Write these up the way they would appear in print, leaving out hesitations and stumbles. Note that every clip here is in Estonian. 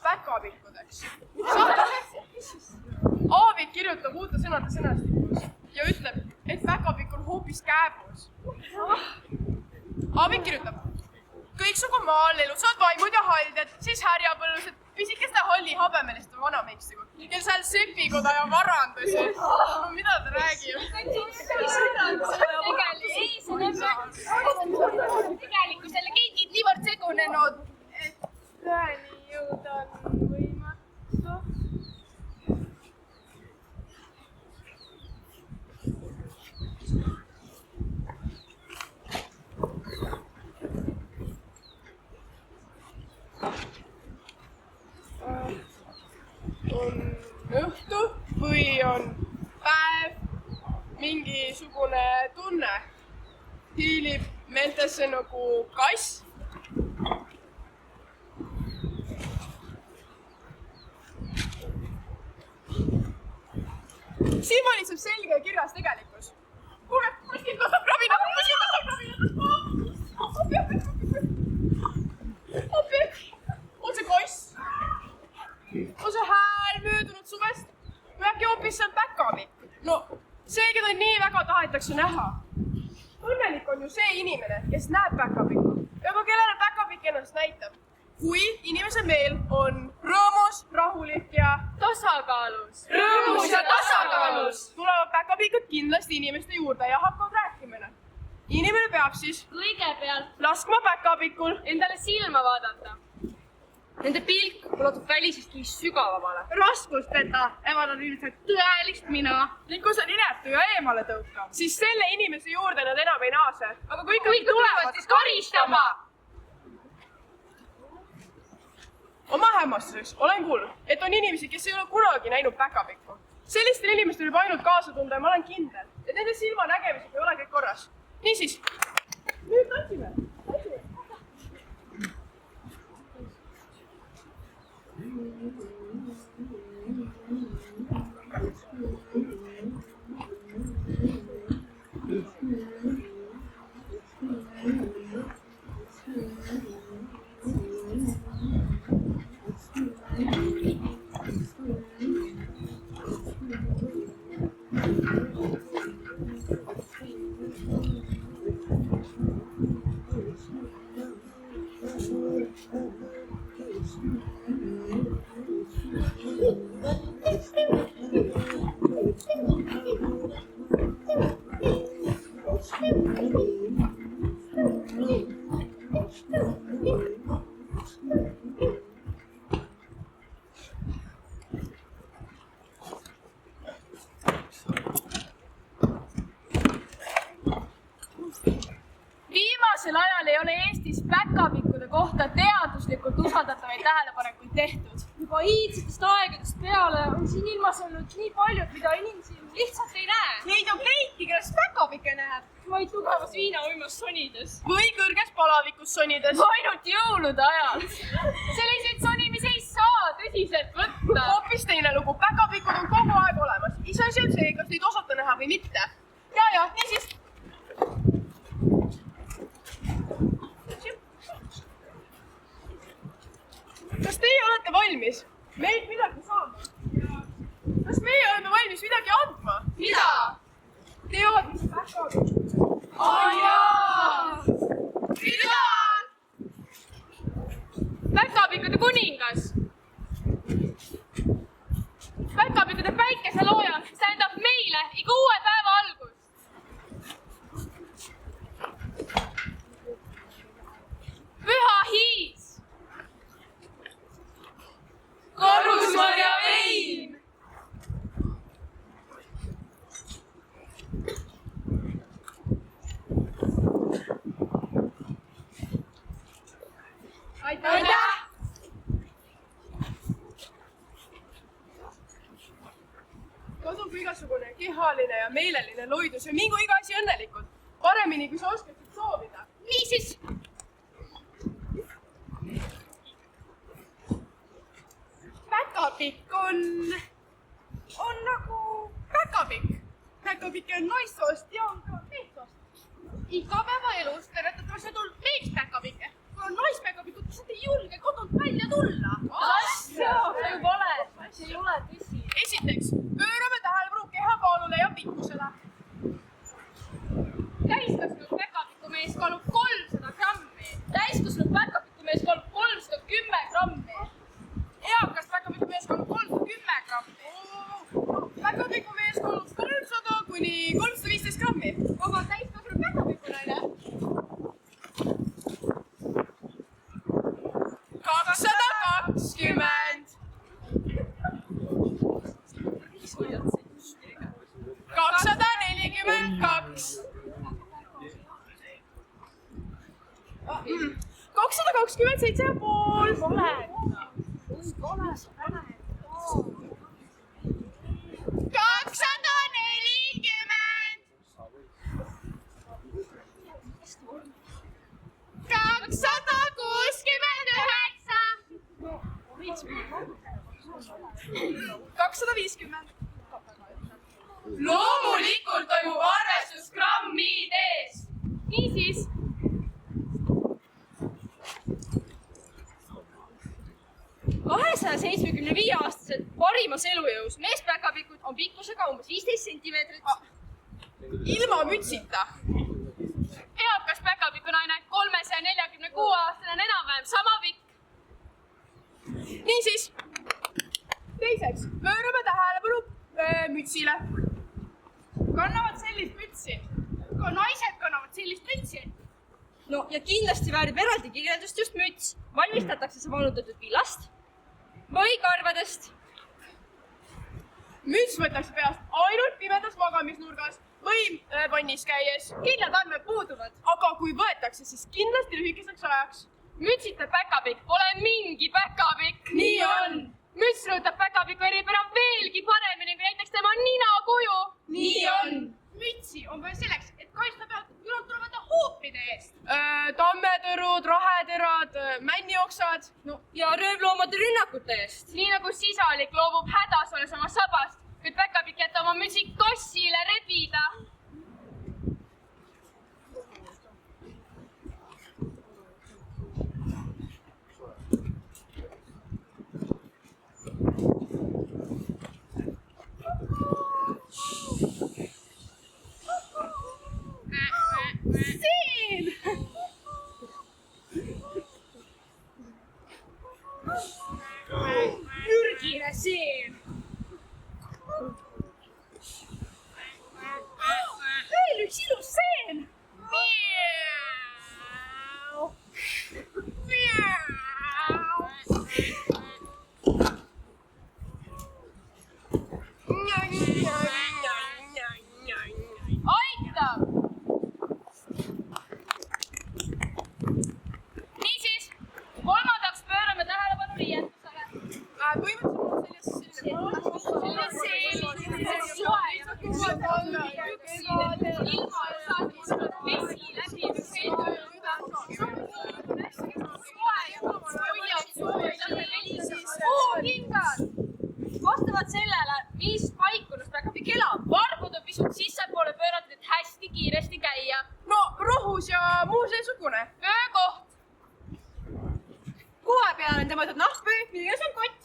päkapikkudeks. Aavik kirjutab uute sõnade sõnastikus ja ütleb, et päkapikk on hoopis kääbus. Aavik kirjutab, kõiksugu maal elusad vaimud ja haldjad, siis härjapõllused, pisikeste halli habemeliste vanameikstigu, kel seal sepikoda ja varandusi. No mida ta räägib? Tegelikult selle keegid niivõrd segunenud, et tõeni jõuda on võimatu. On õhtu või on päev, mingisugune tunne hiilib meeltesse nagu kass. Siin valitseb selge ja kirjas tegelikkus. Kuule, kuskil kasvab rabina, Appi! On see kass? On see hääl möödunud suvest? Või äkki hoopis see on päkapikk? No, see, keda nii väga tahetakse näha. Õnnelik on ju see inimene, kes näeb päkapikku ja ka kellele päkapikk ennast näitab. Kui inimese meel on rõõmus, rahulik ja Tasakaalus. rõõmus ja tasakaalus, tulevad päkapikud kindlasti inimeste juurde ja hakkavad rääkima. Inimene peab siis Kõigepealt laskma päkapikul endale silma vaadata. Nende pilk ulatub välisestki sügavamale. raskusteta evad ilmselt tõelist mina. Ning kui see ninetu ja eemale tõukab, siis selle inimese juurde nad enam ei naase. Aga kui tulevad, siis karistama! Oma hämmastuseks olen kuulnud, et on inimesi, kes ei ole kunagi näinud päkapikku. Sellistel inimestel juba ainult kaasa tunda ja ma olen kindel, et nende silma nägemisega ei ole kõik korras. Niisiis, nüüd tantsime. Viimasel ajal ei ole Eestis päkapikkude kohta teaduslikult usaldatavaid tähelepanekuid tehtud. Juba iidsetest aegadest peale on siin ilmas olnud nii paljud, mida inimesi lihtsalt ei näe. Neid on keiki, kellest päkapikke näeb. Vaid tugevas viinauimas sonides. Või kõrges palavikus sonides. Ainult jõulude ajal. Selliseid sonimisi ei saa tõsiselt võtta. Hoopis teine lugu. Päkapikud on kogu aeg olemas. Iseasi on see, kas neid osata näha või mitte. Ja, niisiis. Kas teie olete valmis meilt midagi saama? Kas meie oleme valmis midagi andma? Mida? Teadmisi päkapikku. Jaa! Mida? Päkapikkude kuningas. Päkapikkude päikeselooja tähendab meile iga uue päeva algust. Püha hiis. Korrusmarja vein. Aitäh! Kadub igasugune kehaline ja meeleline loidus ja mingu iga asi õnnelikult. Paremini, kui sa oskaksid soovida. Niisiis. Päkapikk on nagu päkapikk. Päkapikk on naissoost ja on ka meessoost. Igapäevaelus veretatavasti on tulnud meespäkapikke. Kui on naispäkapikud, siis ei julge kodunt välja tulla. Kas Loomulikult toimub arvestus grammides. Niisiis. 275-aastased parimas elujõus meespäkapikud on pikkusega umbes 15 sentimeetrit. Ilma mütsita. Eakas päkapikunaine 346-aastane on enam-vähem sama pikk. Niisiis. Teiseks, pöörame tähelepanu mütsile. Kannavad sellist mütsi. Ka naised kannavad sellist mütsi. No ja kindlasti väärib eraldi kirjeldust just müts. Valmistatakse see valutatud villast või karvadest. Müts võetakse peast ainult pimedas magamisnurgas või vannis käies. Kindlad andmed puuduvad. Aga kui võetakse, siis kindlasti lühikeseks ajaks. Mütsita päkapikk pole mingi päkapikk. Nii on. Müts rõhutab päkapiku eripära veelgi paremini kui näiteks tema ninakuju. Nii on. Mütsi on vaja selleks, et kaitsta pealt ülalt tulevate hoopide eest. Tammetõrud, raheterad, männioksad. No ja röövloomade rünnakute eest. Nii nagu sisalik loobub hädas olles oma sabast, võib päkapikk jätta oma mütsi tossile rebida. Siin! Mürgine seen. Veel üks ilus seen! Aitab! Niisiis, kolmandaks pöörame tähelepanu riietusele. Vastavalt sellele, mis paikunas päkapikk elab, varbud on pisut sissepoole pööratud, et hästi kiiresti käia. No rohus ja muu seesugune. Öökoht. Kuue peale on tõmmatud nahkpüü, milles on kott.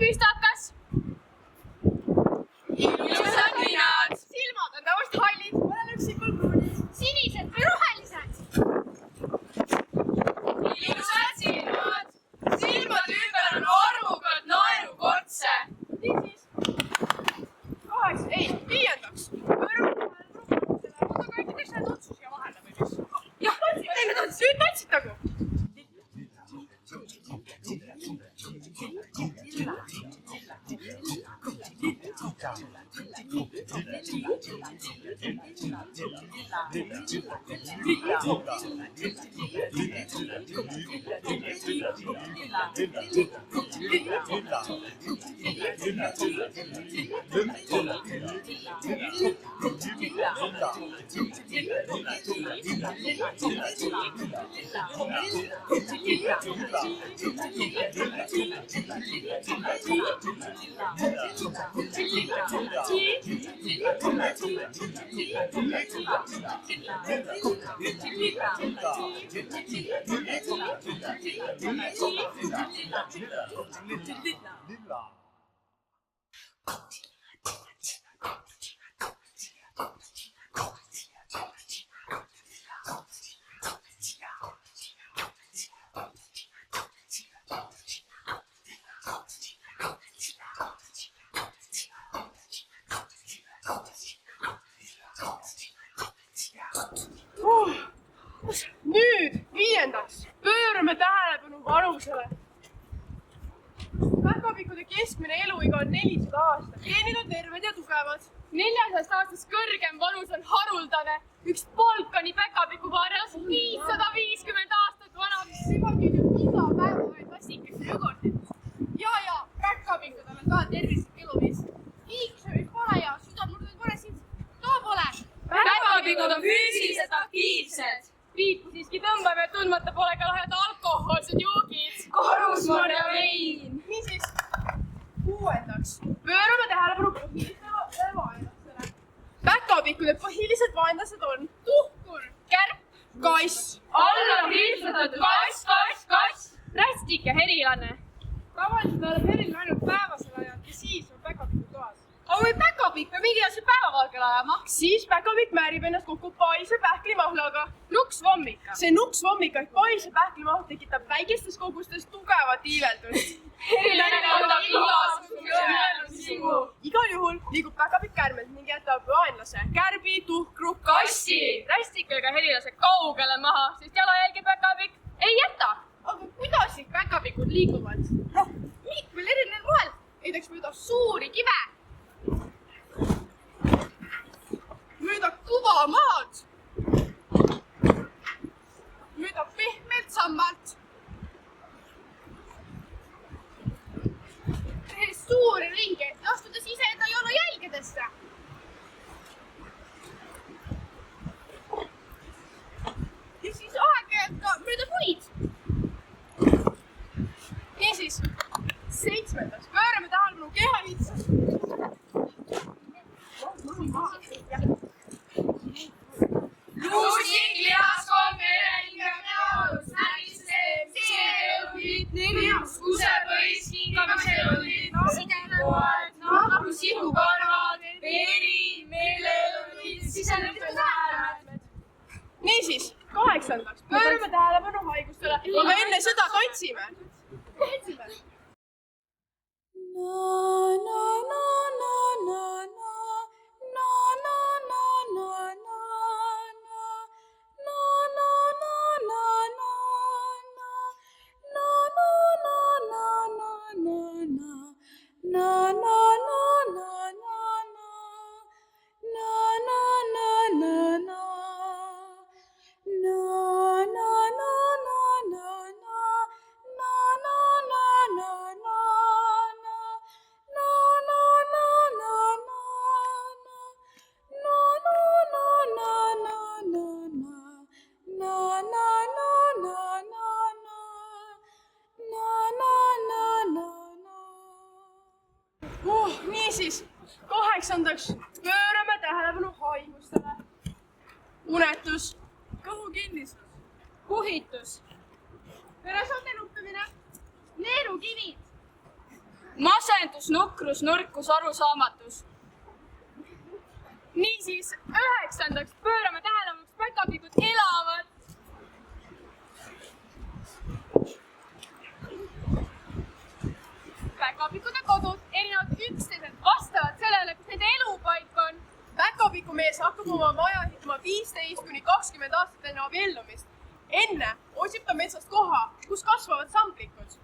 püstakas. Ilusad ninad. Silmad on tavaliselt hallid, mõnel üksikul pruunid. Sinised või rohelised. Ilusad silmad. Silmad ümber on arvukad naerukotse. Niisiis. 5. Pöörame tähelepanu. Oota, kui äkki teeks need otsusi ja vahele või mis? Jah, teeme nüüd tantsitagu. Nüüd 5. Pöörame tähelepanu vanusele. Päkapikkude keskmine eluiga on 400 aastat. Geenid on terved ja tugevad. 400 aastast kõrgem vanus on haruldane. Üks Balkani päkapiku varjas 550 aastat vanaks. Süvagid ju iga päev vaid vastikesse jogurtit. Ja, päkapikudel on ka tervislik eluviis. Liigsöövis pole ja südamurdud pole siis. Too pole. Päkapikud on füüsiliselt aktiivsed. Piipu siiski tõmbame, et tundmata pole ka lahjad alkohoolsed joogid. Korusmarja vein. Niisiis, 6. Pöörame tähelepanu põhilistele vaenlastele. Päkapikkude põhilised vaenlased on tuhkur, kärp, kass. Alla kriipsatud kass. Rästik ja herilane. Tavaliselt oleb heriline ainult päevasel ajal ja siis on päkapikku toas. Aga kui päkapikk peab mingi asja päevavalgele ajama? Siis päkapikk määrib ennast kokku paise pähklimahlaga. Nuksvommika. See nuksvommika ehk paise pähklimahl tekitab väikestes kogustes tugevat iiveldust. Herilane kandab igasuguse õelusimu. Igal juhul liigub päkapikk kärmelt ning jätab vaenlase kärbi, tuhkru, Kassi. Rästiku ega herilase kaugele maha, sest jalajälgi päkapikk ei jäta. Aga kuidas siis päkapikud liiguvad? Mitmel erineval moel. Näiteks mööda suuri kive. Mööda kõva maad. Mööda pehmelt sammalt. Tehes suuri ringe, astudes iseenda jalajälgedesse. Ja siis aeg-ajalt ka mööda puid. Niisiis, 7. Pöörame tähelepanu kehaviitsust. Juustik, lihaskoon, vereringe, näolus, närisem, seelõid, nelius, kusepõis, hingamiselõid, sidekoed, nahku, sihukarvad, veri, meelelõid, sisenemise tähelepanu. Niisiis, 8. Pöörame tähelepanu haigustele, aga enne seda tantsime. Niisiis, 8. Pöörame tähelepanu haigustele. Unetus, kõhukinnisus, kuhitus, veresoonte nuppimine, neerukivid, masendus, nukrus, nõrkus, arusaamatus. Niisiis, 9. pöörame tähelepanu, kus päkapikud elavad. Päkapikude kodud erinevad üksteiselt vastavalt sellele, kus nende elupaik on. Päkapikumees hakkab oma maja ehitama 15–20 aastat enne abiellumist. Enne otsib ta metsast koha, kus kasvavad samblikud.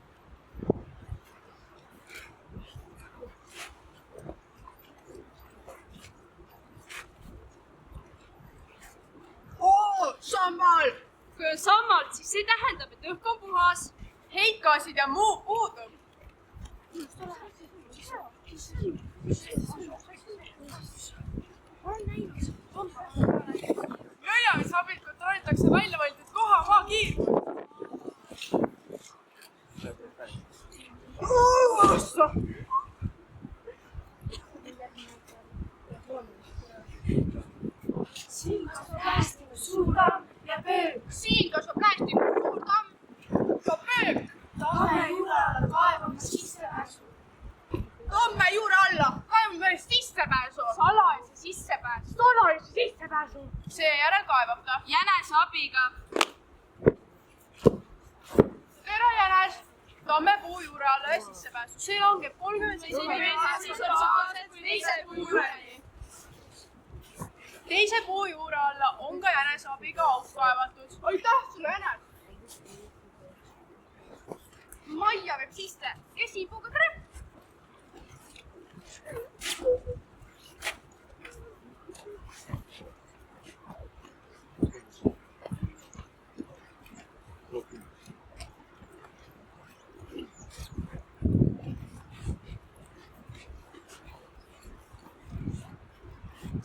Sammal! kui on sammalt, siis see tähendab, et õhk on puhas. Heitgaasid ja muu puudub. Lööjamisabilt kontrollitakse välja valitud koha maa kiirgust. Siin kasvab päästiku suur tamm ja pöök. Tamme juure alla kaevame sissepääsu. Tamme juure alla kaevame sissepääsu. Salajase sissepääsu. Salajase sissepääsu. Seejärel kaevab ta. Jänese abiga. Tere jänes. Tamme puu juure alla ja sissepääsu. See langeb 37 meetrit sissesaadselt teise puu juureni. Teise puu juure alla on ka jänese abiga auk kaevatud. Aitäh sulle, jänes! Majja võib sisse esipuuga krepp.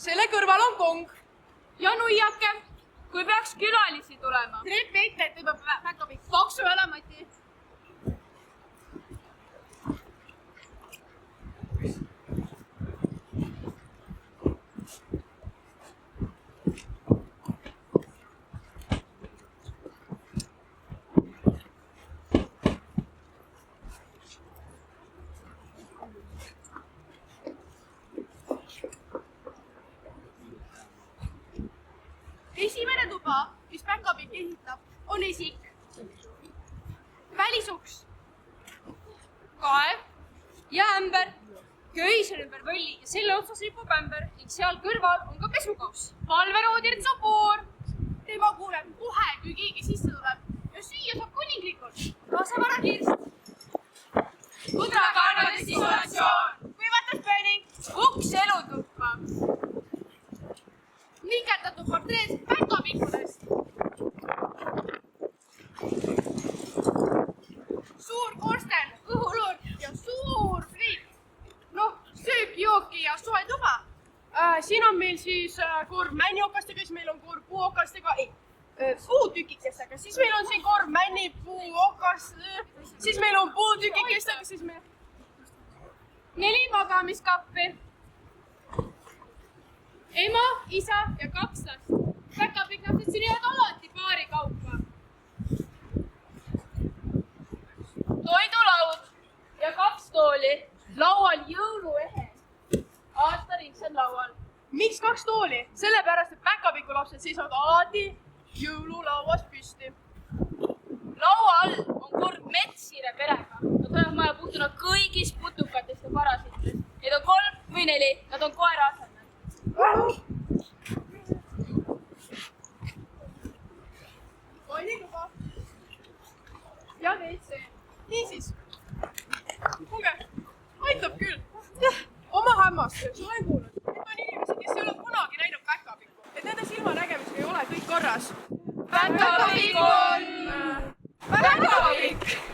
Selle kõrval on kong. Ja nuiake, kui peaks külalisi tulema. Trepp ette, et tõmbab päkapikk. Paksu elamati. Esimene tuba, mis päkapikk ehitab, on esik. Välisuks. Kaev ja ämber. Köis on ümber võlli ja selle otsas ripub ämber ning seal kõrval on ka pesukauss. Palveroodirt sopoor. Tema kuuleb kohe, kui keegi sisse tuleb ja süüa saab kuninglikult. Kaasa varakirst. Pudrakarnade isolatsioon. Kuivatuspööning. Uks elutuppa. Nikerdatud portreed päkapikkudest. Suur korsten, õhulurk ja suur friik. Noh, söök, jooki ja soe tuba. Siin on meil siis korv männiokastega, siis meil on korv puuokastega, puutükikestega, siis meil on siin korv männi puuokast, siis meil on puutükikestega, siis meil 4 magamiskappi. Ema, isa ja 2 last. Päkapikk lapsed sünnivad alati paari kaupa. Toidulaud ja 2 tooli. Laual jõuluehe. Aastaringselt laual. Miks 2 tooli? Sellepärast, et päkapiku lapsed seisavad alati jõululauas püsti. Laua all on korv metssiire perega. Nad tulevad maja puhtuna kõigist putukatest ja parasitest. Neid on 3 või 4, nad on koera asemel. Toidikuba. Ja WC. Niisiis. Kuulge, aitab küll. Oma hämmastus, olen kuulnud. Need on inimesed, kes ei ole kunagi näinud päkapikku. Et nende silmanägemisega ei ole kõik korras. Päkapikk on... Päkapikk!